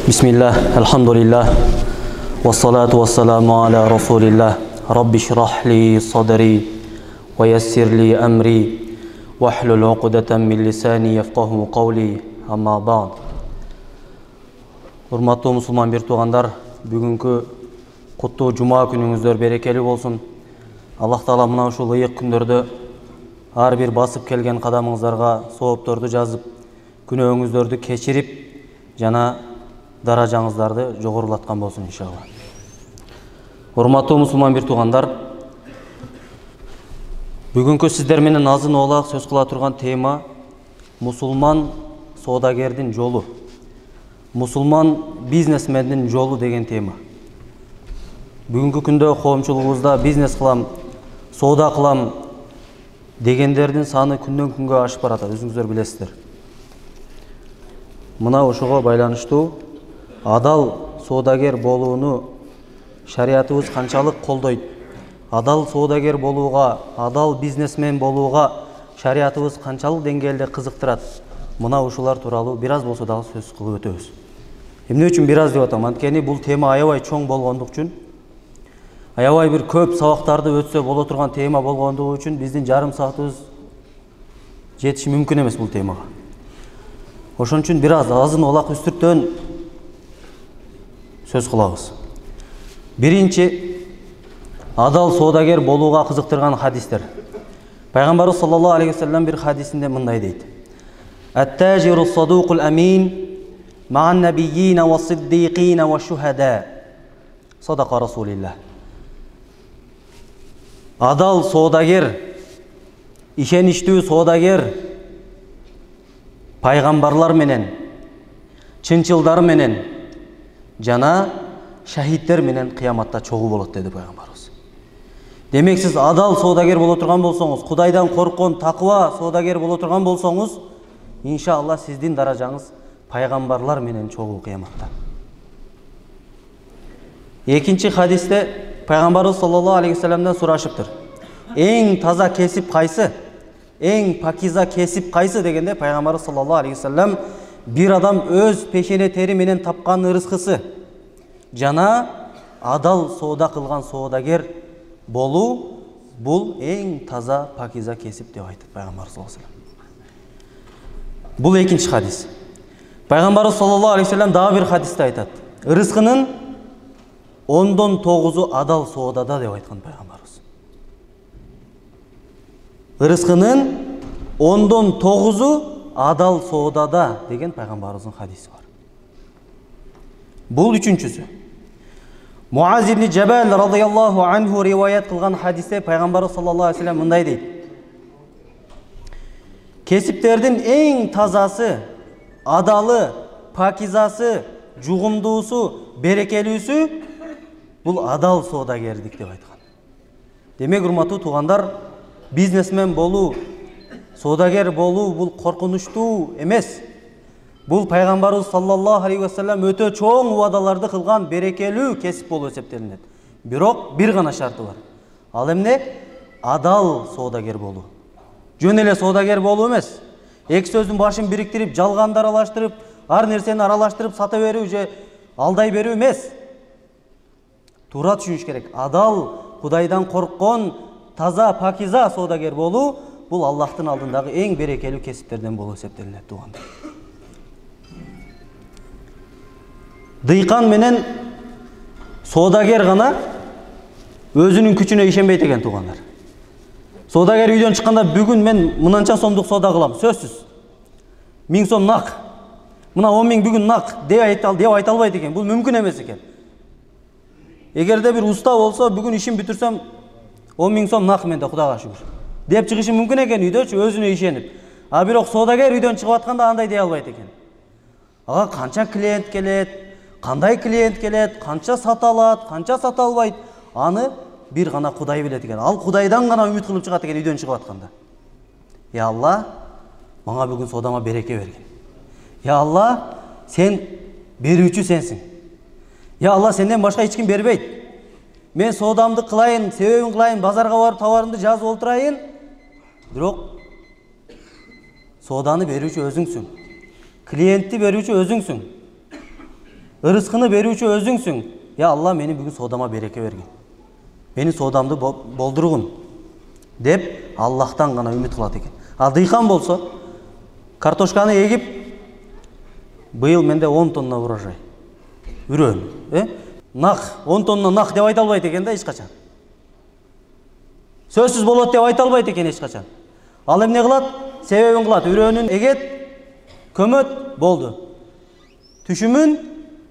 Bismillah, elhamdülillah, ve salatu ve selamu ala Resulillah. Rabbi şrah li sadri, ve yessir li emri, ve hlul uqdeten min lisani yefqahu qawli, amma ba'd. Hurmattуу musulman bir tuğanlar, bugünkü kuttуу cuma günüңүздөр берекелүү болсун. Аллах Таала мына ушул ыйык күндөрдө ар бир басып келген кадамыңыздарга соопторду жазып, күнөөңүздөрдү кечирип, жана даражаңыздарды жогорулаткан болсун иншалла. Урматтуу мусулман бир туугандар, бүгүнкү сиздер менен азын оолак сөз кыла турган тема мусулман соодагердин жолу, мусулман бизнесмендин жолу деген тема. Бүгүнкү күндө коомчулугубузда бизнес кылам, соода кылам дегендердин саны күндөн күнгө ашып баратат, өзүңүздөр билесиздер. Мына ошого байланыштуу адал соодагер болууну шариятыбыз канчалык колдойт? Адал соодагер болууга, адал бизнесмен болууга шариятыбыз канчалык деңгээлде кызыктырат? Мына ушулар тууралуу бир аз болсо дагы сөз кылып өтөбүз. Эмне үчүн бир аз деп атам? Анткени бул тема аябай чоң болгондук үчүн, аябай бир көп сабактарды өтсө боло турган тема болгондугу үчүн биздин жарым саатыбыз жетиши мүмкүн эмес бул темага. Ошон үчүн бир аз азын оолак үстүртөн сөз кылабыз. Биринчи, адал соодагер болууга кызыктырган хадистер. Пайгамбарыбыз саллаллаху алейхи ва саллям бир хадисинде мындай дейт: "Ат-тажиру садуқул амин ма'ан набиййина ва сиддиқина ва шухада." Садака Расулилlah. Адал соодагер, ишеничтүү соодагер пайгамбарлар менен, чынчылдар менен жана шахидтер менен кыяматта чогуу болот деди пайгамбарыбыз. Демек сиз адал соодагер боло турган болсоңуз, Кудайдан корккон, такыба соодагер боло турган болсоңуз, иншалла сиздин даражаңыз пайгамбарлар менен чогуу кыяматта. Экинчи хадисте пайгамбарыбыз саллаллаху алейхи ва салламдан сурашыптыр. Эң таза кесип кайсы? Эң пакиза кесип кайсы дегенде пайгамбарыбыз саллаллаху алейхи ва саллям бир адам өз пешене тери менен тапкан ырыскысы жана адал соода кылган соодагер болуу бул эң таза пакиза кесип деп айтат пайгамбарыбыз саллаллаху алейхи ва саллям. Бул экинчи хадис. Пайгамбарыбыз саллаллаху алейхи ва саллям дагы бир хадисте айтат: ырыскынын 10-9 адал соодада деп айткан пайгамбарыбыз. Ырыскынын 10-9 адал соодада деген пайгамбарыбыздын хадиси бар. Бул үчүнчүсү. Муаз ибн Джабал радыйаллаху анху риваят кылган хадисте пайгамбарыбыз саллаллаху алейхи ва саллям мындай дейт: кесиптердин эң тазасы, адалы, пакизасы, жугумдуусу, берекелүүсү бул адал соодагердик деп айткан. Демек, урматтуу туугандар, бизнесмен болуу, соодагер болуу бул коркунучтуу эмес. Бул пайгамбарыбыз саллаллаху алейхи ва саллям өтө чоң убадаларды кылган берекелүү кесип болуп эсептелинет. Бирок бир гана шарты бар. Ал эмне? Адал соодагер болуу. Жөн эле соодагер болуу эмес. Эки сөздүн башын бириктирип, жалганды аралаштырып, ар нерсени аралаштырып сата берүү же алдай берүү эмес. Туура түшүнүш керек. Адал, Кудайдан корккон, таза, пакиза соодагер болуу бул Аллахтын алдындагы эң берекелүү кесиптерден болуп эсептелинет туугандар. Дыйкан менен соодагер гана өзүнүн күчүнө ишенбейт экен туугандар. Соодагер үйдөн чыкканда бүгүн мен мынанча сомдук соода кылам, сөзсүз. 1000 сом нак. Мына 10 000 бүгүн нак деп айта албайт экен. Бул мүмкүн эмес экен. Эгерде бир уста болсо, бүгүн ишин бүтүрсөм 10 000 сом нак менде, Кудайга шүгүр деп чыгышы мүмкүн экен үйдөчү, өзүнө ишенип. А бирок соодагер үйдөн чыгып атканда андай дей албайт экен. Ага канча клиент келет, кандай клиент келет, канча сата алат, канча сата албайт, аны бир гана Кудай билет экен. Ал Кудайдан гана үмүт кылып чыгат экен үйдөн чыгып атканда. Я Алла, мага бүгүн соодама береке бергин. Я Алла, сен берүүчү сенсиң. Я Алла, сенден башка эч ким бербейт. Мен соодамды кылайын, себебин кылайын, базарга барып товарымды жазып олтурайын. Бирок сооданы берүүчү өзүңсүң. Клиентти берүүчү өзүңсүң. Ырыскыны берүүчү өзүңсүң. Я Алла, мени бүгүн соодама береке бергин. Мени соодамды болдургун деп Аллахтан гана үмүт кылат экен. А дыйкан болсо, картошканы эгип, быйыл менде 10 тонна урожай. Үрөн, нак, 10 тонна нак деп айта албайт экен да эч качан. Сөзсүз болот деп айта албайт экен эч качан. Ал эмне кылат? Себебин кылат. Үрөнүн эгет, көмөт, болду. Түшүмүн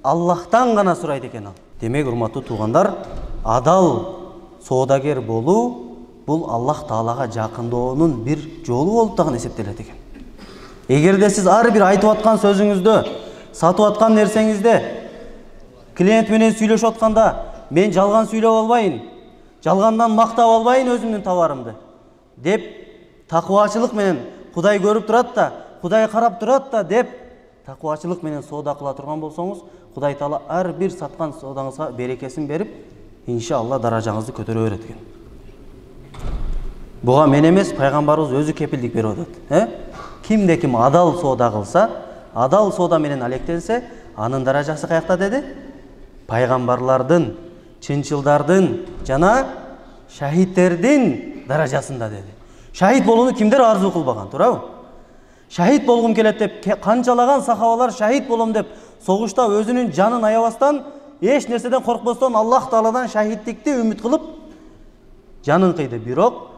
Аллахтан гана сурайт экен ал. Демек, урматтуу туугандар, адал соодагер болуу бул Аллах Таалага жакындоонун бир жолу болуп дагы эсептелет экен. Эгерде сиз ар бир айтып аткан сөзүңүздө, сатып аткан нерсеңизде, клиент менен сүйлөшүп атканда, мен жалган сүйлөп албайын, жалгандан мактап албайын өзүмдүн товарымды деп, такыбачылык менен Кудай көрүп турат да, Кудай карап турат да деп, такыбачылык менен соода кыла турган болсоңуз, Кудай Таала ар бир саткан соодаңызга берекесин берип, иншалла даражаңызды көтөрө берет экен. Буга мен эмес, пайгамбарыбыз өзү кепилдик берип атат. Кимде ким адал соода кылса, адал соода менен алектенсе, анын даражасы каякта деди? Пайгамбарлардын, чынчылдардын жана шахидтердин даражасында деди. Шахид болууну кимдер арзу кылбаган, туурабы? Шахид болгум келет деп канчалаган сахабалар шахид болом деп согушта өзүнүн жанын аябастан, эч нерседен коркпостон Аллах Тааладан шахиддикти үмүт кылып жанын кыйды. Бирок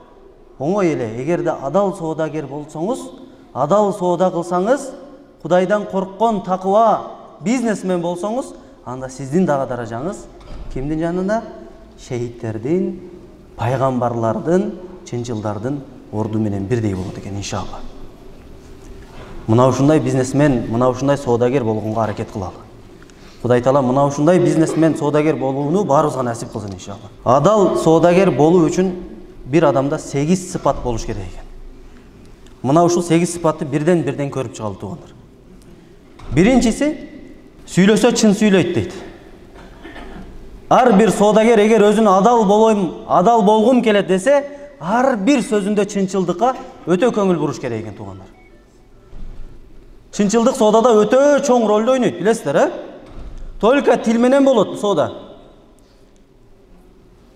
оңой эле, эгерде адал соодагер болсоңуз, адал соода кылсаңыз, Кудайдан корккон такыба бизнесмен болсоңуз, анда сиздин дагы даражаңыз кимдин жанында? Шахидтердин, пайгамбарлардын, чынчылдардын орду менен бирдей болот экен иншалла. Мына ушундай бизнесмен, мына ушундай соодагер болгонго аракет кылалы. Кудай Таала мына ушундай бизнесмен, соодагер болууну баарыбызга насип кылсын иншалла. Адал соодагер болуу үчүн бир адамда 8 сыпат болуш керек экен. Мына ушул 8 сыпатты бирден көрүп чыгалы туугандар. Биринчиси, сүйлөсө чын сүйлөйт дейт. Ар бир соодагер эгер өзүн адал болгум келет десе, ар бир сөзүндө чынчылдыкка өтө көңүл буруш керек экен туугандар. Чынчылдык соодада өтө чоң ролду ойнойт, билесиздер, Только тил менен болот соода.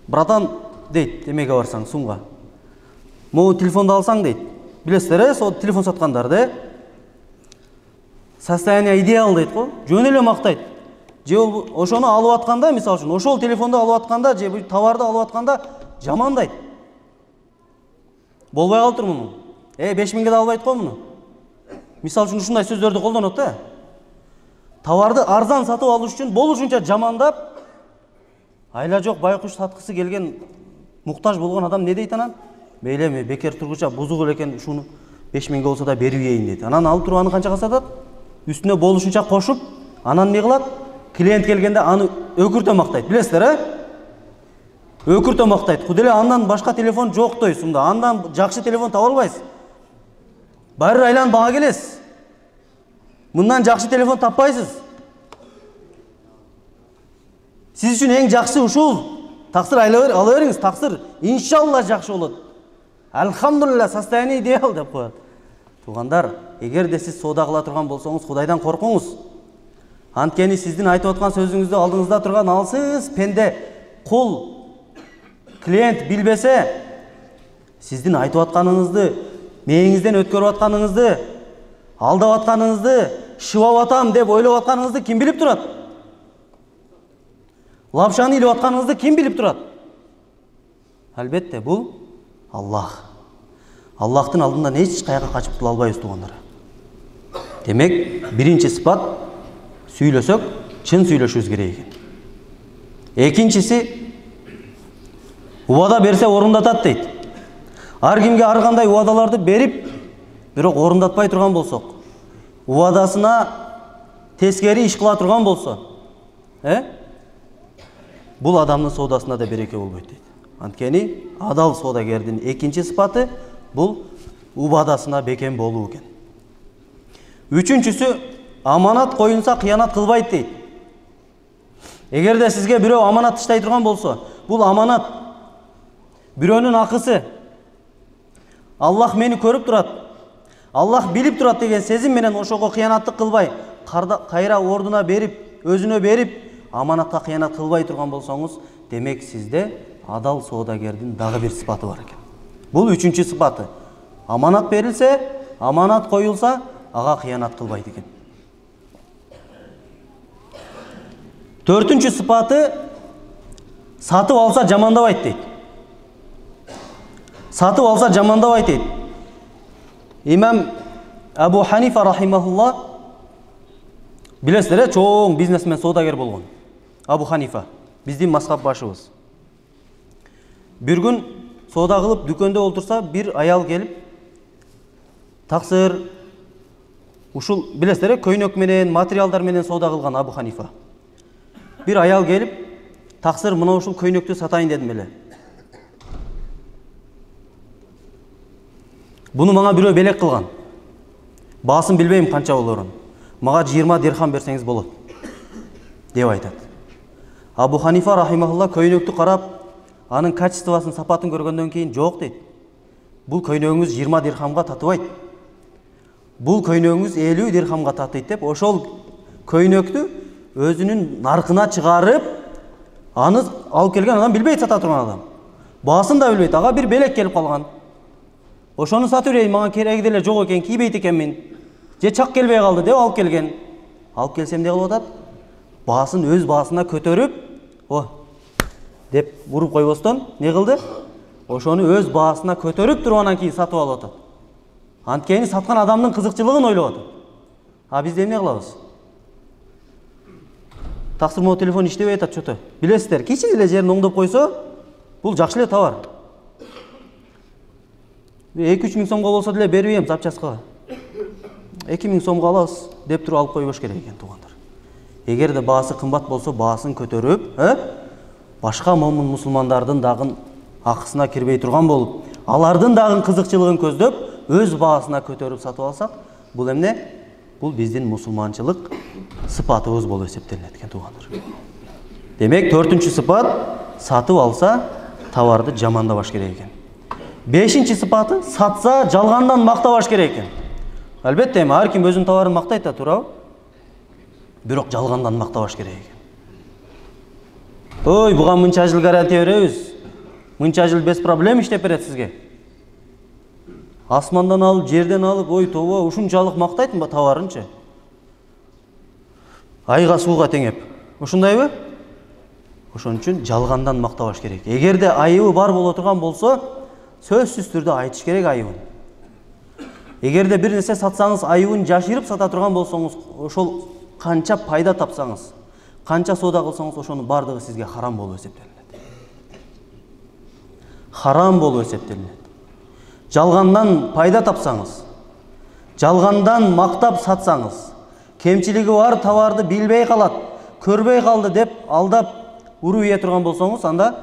Братан дейт, эмеге барсаң сумга. Могу телефонду алсаң дейт. Билесиздер, сол телефон саткандарды, состояние идеал дейт го, жөн эле мактайт. Же ошону алып атканда, мисалы үчүн, ошол телефонду алып атканда, же бул товарды алып атканда жамандайт. Болбой калыптыр муну. 5000 да албайт го муну. Мисалы үчүн ушундай сөздөрдү колдонот да. Товарды арзан сатып алыш үчүн болушунча жамандап, айла жок байкуш саткысы келген муктаж болгон адам не дейт анан? Мейле эми бекер тургуча бузук элекен ушуну 5000 болсо да берип ийин дейт. Анан алып туруп аны канчага сатат? Үстүнө болушунча кошуп, анан эмне кылат? Клиент келгенде аны өкүртө мактайт. Билесиздер, Өкүртө мактайт. Куделе андан башка телефон жок дейсиң да, андан жакшы телефон таба албайсыз. Баары айланып бага келесиз. Мындан жакшы телефон таппайсыз. Сиз үчүн эң жакшы ушул. Таксыр ала бериңиз, таксыр иншалла жакшы болот. Алхамдулилла, состояние идеал деп коет. Туугандар, эгерде сиз соода кыла турган болсоңуз, Кудайдан коркуңуз. Анткени сиздин айтып аткан сөзүңүздү алдыңызда турган алсыз пенде кул клиент билбесе, сиздин айтып атканыңызды, мээңизден өткөрүп атканыңызды, алдап атканыңызды, шыбап атам деп ойлоп атканыңызды ким билип турат? Лапшаны илип атканыңызды ким билип турат? Албетте, бул Аллах. Аллахтын алдынан эч каяка качып кула албайбыз туугандар. Демек, биринчи сыпат сүйлөсөк, чын сүйлөшүбүз керек экен. Экинчиси, убада берсе орундатат дейт. Ар кимге ар кандай убадаларды берип, бирок орундатпай турган болсок, убадасына тескери иш кыла турган болсо, бул адамдын соодасында да береке болбойт дейт. Анткени адал соодагердин экинчи сыпаты бул убадасына бекем болуу экен. Үчүнчүсү, аманат коюнса кыянат кылбайт дейт. Эгерде сизге бирөө аманат тыштай турган болсо, бул аманат бирөөнүн акысы. Аллах мени көрүп турат, Аллах билип турат деген сезим менен ошого кыянаттык кылбай, кайра ордуна берип, өзүнө берип, аманатка кыянат кылбай турган болсоңуз, демек сизде адал соодагердин дагы бир сыпаты бар экен. Бул үчүнчү сыпаты. Аманат берилсе, аманат коюлса, ага кыянат кылбайт экен. Төртүнчү сыпаты сатып алса жамандабайт дейт. Сатып алса жамандабайт дейт. Имам Абу Ханифа рахимахулла, билесиздер, чоң бизнесмен, соодагер болгон. Абу Ханифа, биздин мазхаб башыбыз. Bir gün soda kılıp dükkanda otursa bir ayal gelip taksır uşul bilesizler köynök menen materialдар менен soda kılgan Abu Hanifa. Bir ayal gelip taksır mına uşul köynöktü satayın dedim ele. Bunu bana biri belek kılgan. Baсын bilbeyim kança olurun. Mağa 20 dirham berseniz bolot. Деп айтат. Abu Hanifa rahimahullah köynöktü qarap анын качествосын, сапатын көргөндөн кийин жок дейт. Бул көйнөгүңүз 20 дирхамга татыбайт. Бул көйнөгүңүз 50 дирхамга татыйт деп, ошол көйнөктү өзүнүн наркына чыгарып, аны алып келген адам билбейт, сата турган адам. Баасын да билбейт, ага бир белек келип калган. Ошону сатып берейин, мага кереги деле жок экен, кийбейт экенмин. Же чак келбей калды деп алып келген. Алып келсем эмне кылып атат? Баасын өз баасына көтөрүп, деп уруп койбостон не кылды? Ошону өз баасына көтөрүп туруп анан кийин сатып алып атат. Анткени саткан адамдын кызыкчылыгын ойлоп атат. А биз эмне кылабыз? Таксырмоо телефон иштебей атат чото. Билесиздер, кичине эле жерин оңдоп койсо, бул жакшы эле товар. 2-3 миң сомго болсо деле бербейм запчаска. 2 миң сомго алабыз деп туруп алып койбош керек экен, туугандар. Эгерде баасы кымбат болсо, баасын көтөрүп, башка момун мусулмандардын дагы акысына кирбей турган болуп, алардын дагы кызыкчылыгын көздөп, өз баасына көтөрүп сатып алсак, бул эмне? Бул биздин мусулманчылык сыпатыбыз болуп эсептелет экен, туугандар. Демек, 4-чү сыпат сатып алса, товарды жамандабаш керек экен. 5-чи сыпаты сатса, жалгандан мактабаш керек экен. Албетте, ар ким өзүнүн товарын мактайт да, туурабы? Бирок жалгандан мактабаш керек экен. Ой, буга мынча жыл гарантия беребиз. Мынча жыл без проблем иштеп берет сизге. Асмандан алып, жерден алып, ой, тобо, ушунчалык мактайтын ба товарынчы? Айга сууга теңеп. Ушундайбы? Ошон үчүн жалгандан мактабаш керек. Эгерде айыбы бар боло турган болсо, сөзсүз түрдө айтыш керек айыбын. Эгерде бир нерсе сатсаңыз, айыбын жашырып сата турган болсоңуз, ошол канча пайда тапсаңыз, канча соода кылсаңыз, ошонун бардыгы сизге харам болуп эсептелет. Харам болуп эсептелет. Жалгандан пайда тапсаңыз, жалгандан мактап сатсаңыз, кемчилиги бар товарды билбей калат, көрбөй калды деп алдап уруп ие турган болсоңуз, анда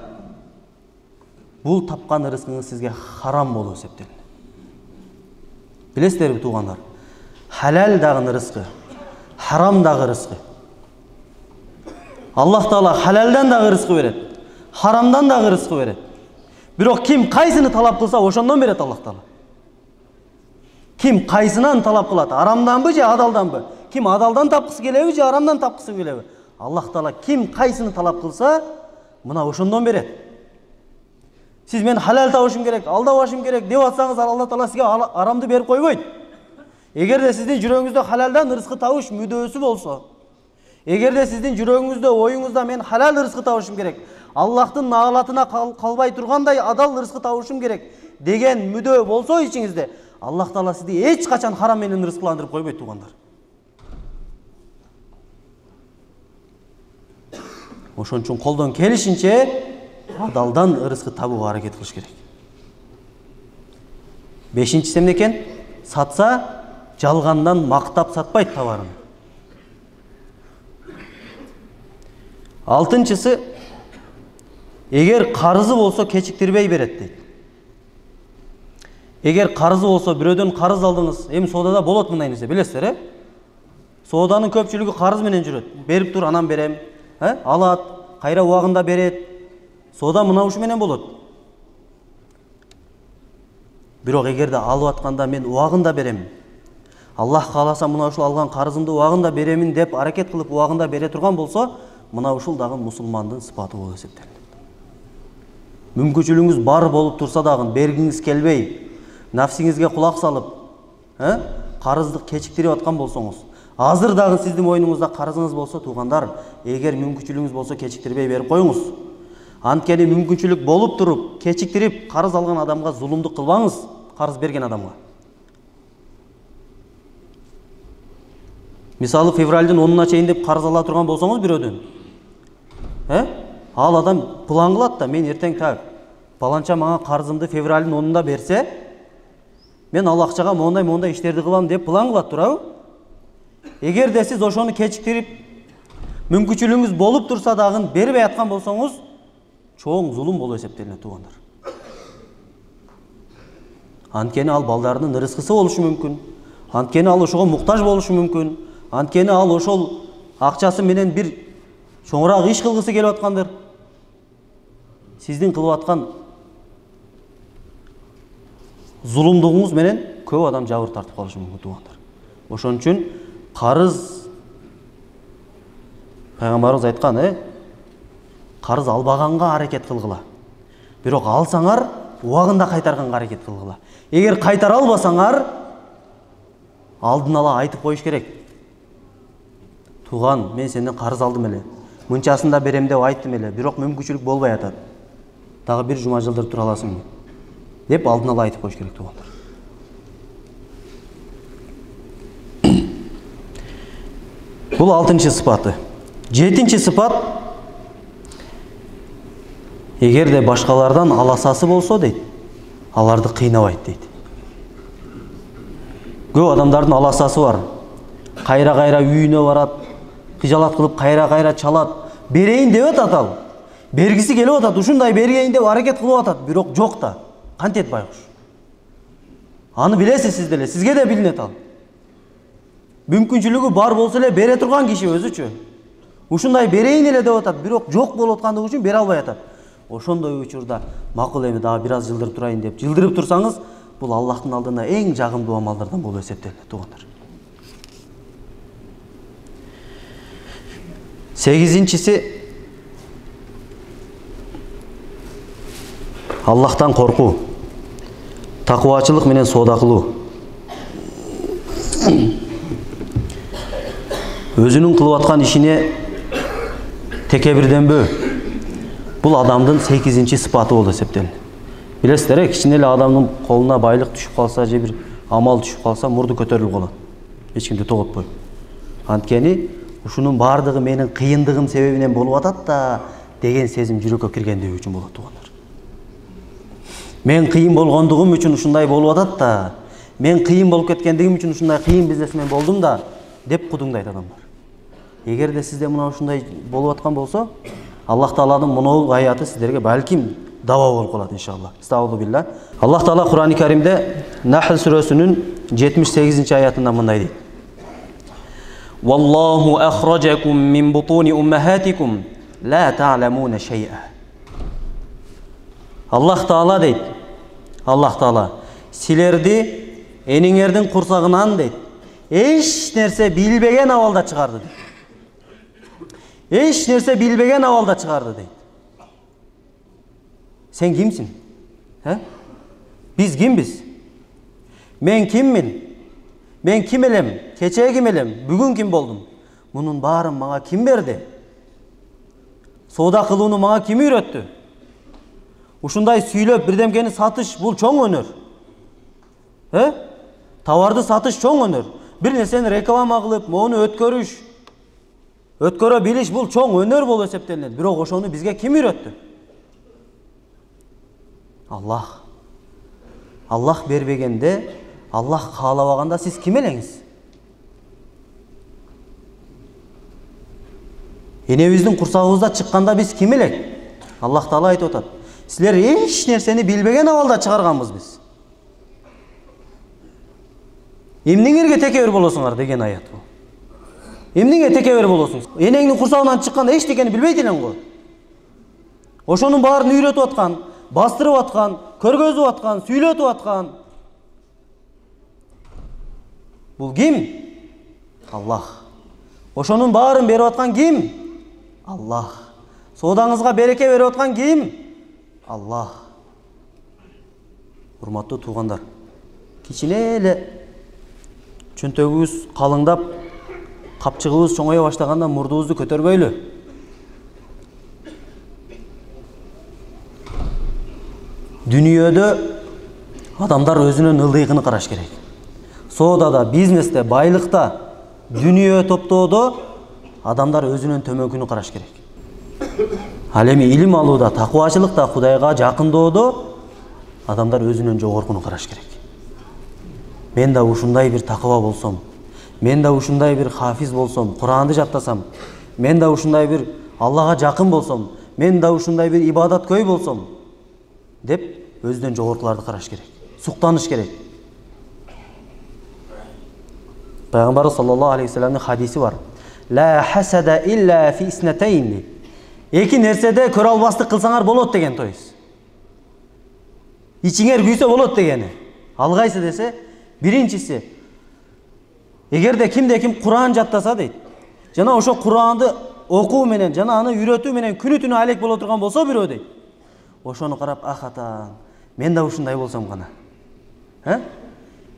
бул тапкан рызкыңыз сизге харам болуп эсептелет. Билесиздерби, туугандар? Халал дагы рызкы, харам дагы рызкы. Аллах Таала халалдан дагы рызкы берет, харамдан дагы рызкы берет. Бирок ким кайсыны талап кылса, ошондон берет Аллах Таала. Ким кайсынан талап кылат? Арамданбы же адалданбы? Ким адалдан тапкысы келеби же арамдан тапкысы келеби? Аллах Таала ким кайсыны талап кылса, мына ошондон берет. Сиз мен халал табышым керек, алдабашым керек деп атсаңыз, Аллах Таала сизге арамды берип койбойт. Эгерде сиздин жүрөгүңүздө халалдан рызкы табыш мүдөөсү болсо, эгерде сиздин жүрөгүңүздө, оюңузда мен халал рызкы табышым керек, Аллахтын наалатына калбай тургандай адал рызкы табышым керек деген мүдөө болсо ичиңизде, Аллах Таала сизди эч качан харам менен рызкыландырып койбойт, туугандар. Ошон үчүн колдон келишинче адалдан рызкы табууга аракет кылыш керек. 5-чи эмне экен? Сатса, жалгандан мактап сатпайт товарын. 6-чысы, эгер карызы болсо кечиктирбей берет дейт. Эгер карызы болсо, бирөөдөн карыз алдыңыз, эми соодада болот мындай нерсе, билесиздер, Сооданын көпчүлүгү карыз менен жүрөт. Берип тур, анан берем, алат, кайра убагында берет. Соода мына ушу менен болот. Бирок эгерде алып атканда мен убагында берем. Аллах кааласа мына ушул алган карызымды убагында беремин деп аракет кылып убагында бере турган болсо, мына ушул дагы мусулмандын сыпаты болуп эсептелет. Мүмкүнчүлүгүңүз бар болуп турса дагы бергиңиз келбей, нафсиңизге кулак салып, карызды кечиктирип аткан болсоңуз, азыр дагы сиздин мойнуңузда карызыңыз болсо, туугандар, эгер мүмкүнчүлүгүңүз болсо кечиктирбей берип коюңуз. Анткени мүмкүнчүлүк болуп туруп, кечиктирип карыз алган адамга зулумдук кылбаңыз, карыз берген адамга. Мисалы, февралдын 10-уна чейин деп карыз ала турган болсоңуз бирөөдөн, ал адам план кылат да, мен эртең так, паланча мага карызымды февралдын 10-унда берсе, мен ал акчага мондай иштерди кылам деп план кылат, туурабы? Эгерде сиз ошону кечиктирип, мүмкүнчүлүгүңүз болуп турса дагы бербей аткан болсоңуз, чоң зулум болуп эсептелет, туугандар. Анткени ал балдарынын рызкысы болушу мүмкүн. Анткени ал ошого муктаж болушу мүмкүн. Анткени ал ошол акчасы менен бир чоңураак иш кылгысы келип аткандыр. Сиздин кылып аткан зулумдугуңуз менен көп адам жабыр тартып калышы мүмкүн, туугандар. Ошон үчүн карыз, пайгамбарыбыз айткан, карыз албаганга аракет кылгыла. Бирок алсаңар, убагында кайтарганга аракет кылгыла. Эгер кайтара албасаңар, алдын ала айтып коюш керек. Туган, мен сенден карыз алдым эле. Мынчасын да берем деп айттым эле, бирок мүмкүнчүлүк болбой атат. Дагы бир жума жылдырып тура аласыңбы? Деп алдын ала айтып коюш керек, туугандар. Бул 6-чы сыпаты. 7-чи сыпат, эгерде башкалардан аласасы болсо дейт, аларды кыйнабайт дейт. Көп адамдардын аласасы бар. Кайра-кайра үйүнө барат, кыжалат кылып кайра-кайра чалат. Берейин деп атат ал. Бергиси келип атат, ушундай бергейин деп аракет кылып атат, бирок жок да. Кантет байкуш. Аны билесиз сиз деле, сизге да билинет ал. Мүмкүнчүлүгү бар болсо эле бере турган киши өзүчү. Ушундай берейин эле деп атат, бирок жок болуп аткандыгы үчүн бере албай атат. Ошондой учурда макул эми дагы бир аз жылдырып турайын деп жылдырып турсаңыз, бул Аллахтын алдында эң жагымдуу амалдардан болуп эсептелет, туугандар. 8-чиси Аллахтан коркуу, такыбачылык менен соода кылуу. Өзүнүн кылып аткан ишине текебирденбөө. Бул адамдын 8-чи сыпаты болуп эсептелет. Билесиздер, кичине эле адамдын колуна байлык түшүп калса, же бир амал түшүп калса, мурду көтөрүлүп калат. Эч кимди тоготпой. Анткени ушунун бардыгы менин кыйындыгым себебинен болуп атат да деген сезим жүрөккө киргендиги үчүн болот, туугандар. Мен кыйын болгондугум үчүн ушундай болуп атат да, мен кыйын болуп кеткендигим үчүн ушундай кыйын бизнесмен болдум да деп кудуңдайт адамдар. Эгерде сизде мына ушундай болуп аткан болсо, Аллах Тааланын мунул аяты сиздерге балким даба болуп калат иншалла. Estağfurullah billah. Аллах Таала Кур'ан-ы Каримде Нахл сүрөсүнүн 78-чи аятында мындай дейт. Wallahu akhrajakum min butuni ummahatikum la ta'lamuna shay'a. Аллах Таала дейт. Аллах Таала силерди эниңердин курсагынан дейт, эч нерсе билбеген абалда чыгарды дейт. Эч нерсе билбеген абалда чыгарды дейт. Сен кимсиң? Биз кимбиз? Мен киммин? Мен ким элем? Кечээ ким элем? Бүгүн ким болдум? Мунун баарын мага ким берди? Соода кылууну мага ким үйрөттү? Ушундай сүйлөп бирдемкени сатыш бул чоң өнөр. Товарды сатыш чоң өнөр. Бир нерсени реклама кылып, мону өткөрө билиш бул чоң өнөр болуп эсептелет. Бирок ошону бизге ким үйрөттү? Аллах. Аллах бербегенде, Аллах каалабаганда сиз ким элеңиз? Энебиздин курсагыбызда чыкканда биз ким элек? Аллах Таала айтып атат. Силер эч нерсени билбеген абалда чыгарганбыз биз. Эмнеңерге текебир болосуңар деген аят бул. Эмнеңе текебир болосуң? Энеңдин курсагынан чыкканда эчтекени билбейт элең го. Ошонун баарын үйрөтүп аткан, бастырып аткан, көргөзүп аткан, сүйлөтүп аткан Бул ким? Аллах. Ошонун баарын берип аткан ким? Аллах. Соодаңызга береке берип аткан ким? Аллах. Урматтуу туугандар, кичине эле чөнтөгүбүз калыңдап, капчыгыбыз чоңое баштаганда мурдубузду көтөрбөйлү. Дүнүйөдө адамдар өзүнүн ылдыйкын караш керек. Соодада, бизнесте, байлыкта, дүнүйө топтоодо адамдар өзүнүн төмөнкүнү караш керек. Ал эми илим алууда, такыбачылыкта, Кудайга жакындоодо адамдар өзүнүн жогоркуну караш керек. Мен да ушундай бир такыба болсом, мен да ушундай бир хафиз болсом, Куранды жаттасам, мен да ушундай бир Аллага жакын болсом, мен да ушундай бир ибадаткөй болсом деп өзүнөн жогоркуларды караш керек. Суктаныш керек. Пайгамбарыбыз саллаллаху алейхи вассаламдын хадиси бар. Ла хасада илля фи иснатейн. Эки нерседе көрө албастык кылсаңар болот деген тоюз. Ичиңер күйсө болот дегени. Ал кайсы десе, биринчиси, эгерде кимде ким Куран жаттаса дейт, жана ошо Куранды окуу менен, жана аны үйрөтүү менен күнү түнү алек боло турган болсо бирөө дейт. Ошону карап, ахатаң, мен да ушундай болсом гана.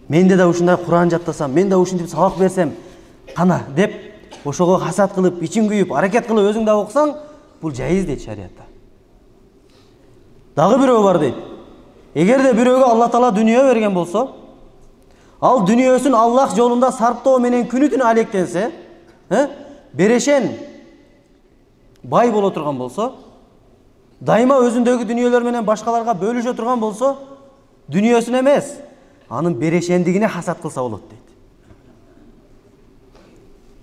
Менде да ушундай Куран жаттасам, мен да ушинтип сабак берсем кана деп, ошого хасат кылып, ичин күйүп, аракет кылып өзүң да окусаң, бул жайыз дейт шариатта. Дагы бирөө бар дейт. Эгерде бирөөгө Алла Таала дүнүйө берген болсо, ал дүнүйөсүн Аллах жолунда сарптоо менен күнү түнү алектенсе, берешен бай боло турган болсо, дайыма өзүндөгү дүнүйөлөр менен башкаларга бөлүшө турган болсо, дүнүйөсүн эмес, анын берешендигине хасат кылса болот дейт.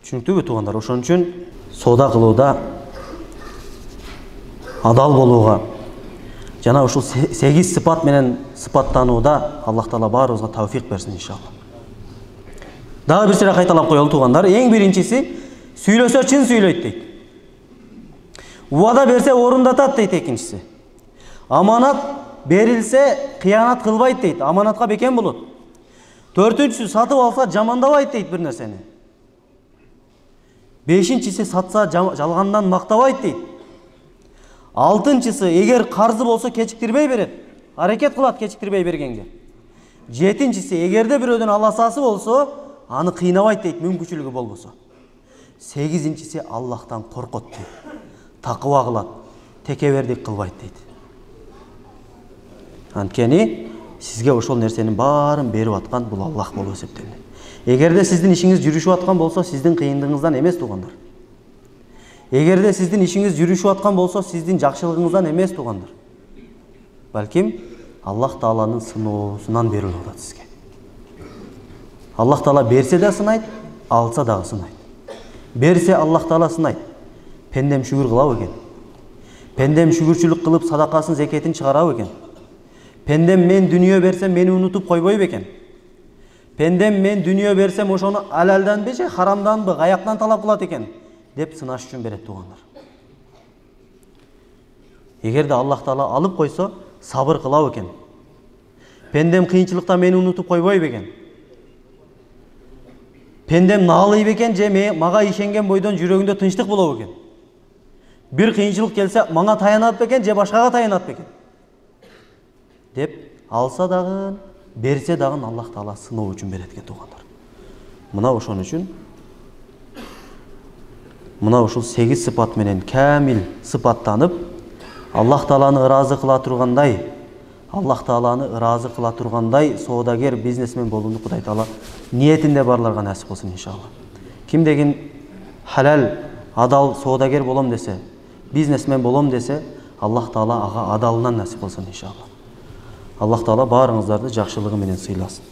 Түшүнүктүүбү туугандар? Ошон үчүн соода кылууда, адал болууга, жана ушул 8 сыпат менен сыпаттанууда Аллах Таала баарыбызга тавфик берсин иншалла. Дагы бир сыйра кайталап коелу туугандар. Эң биринчиси, сүйлөсө чын сүйлөйт дейт. Убада берсе орундатат дейт экинчиси. Аманат берилсе кыянат кылбайт дейт. Аманатка бекен болот. Төртүнчүсү, сатып алса жамандабайт дейт бир нерсени. Бешинчиси, сатса жалгандан мактабайт дейт. Алтынчысы, эгер карзы болсо кечиктирбей берет. Аракет кылат кечиктирбей бергенге. Жетинчиси, эгерде бирөөдөн аласасы болсо, аны кыйнабайт дейт, мүмкүнчүлүгү болбосо. Сегизинчиси, Аллахтан коркот дейт. Такыба кылат, текебердик кылбайт дейт. Анткени сизге ошол нерсенин баарын берип аткан бул Аллах болуп эсептелет. Эгерде сиздин ишиңиз жүрүшүп аткан болсо, сиздин кыйындыгыңыздан эмес туугандар. Эгерде сиздин ишиңиз жүрүшүп аткан болсо, сиздин жакшылыгыңыздан эмес туугандар. Балким Аллах Тааланын сыноосунан берилип атат сизге. Аллах Таала берсе да сынайт, алса дагы сынайт. Берсе Аллах Таала сынайт. Пендем шүгүр кылабы экен? Пендем шүгүрчүлүк кылып садакасын, зекетин чыгарабы экен? Пендем мен дүнүйө берсем мени унутуп койбойбу экен? Пендем мен дүнүйө берсем ошону алалданбы же харамданбы, каяктан талап кылат экен? Деп сынаш үчүн берет туугандар. Эгерде Аллах Таала алып койсо, сабыр кылабы экен? Пендем кыйынчылыкта мени унутуп койбойбу экен? Пендем наалыйбы экен же мага ишенген бойдон жүрөгүндө тынчтык болобу экен? Бир кыйынчылык келсе, мага таянат бекен же башкага таянат бекен? Деп алса дагы, берсе дагы Аллах Таала сыноо үчүн берет экен туугандар. Мына ошон үчүн мына ушул 8 сыпат менен камил сыпаттанып, Аллах Тааланы ыраазы кыла тургандай, Аллах Тааланы ыраазы кыла тургандай соодагер, бизнесмен болууну Кудай Таала ниетинде барларга насип кылсын иншалла. Кимдегин халал, адал соодагер болом десе, бизнесмен болом десе, Аллах Таала ага адалынан насип кылсын иншалла. Аллах Таала баарыңыздарды жакшылыгы менен сыйласын.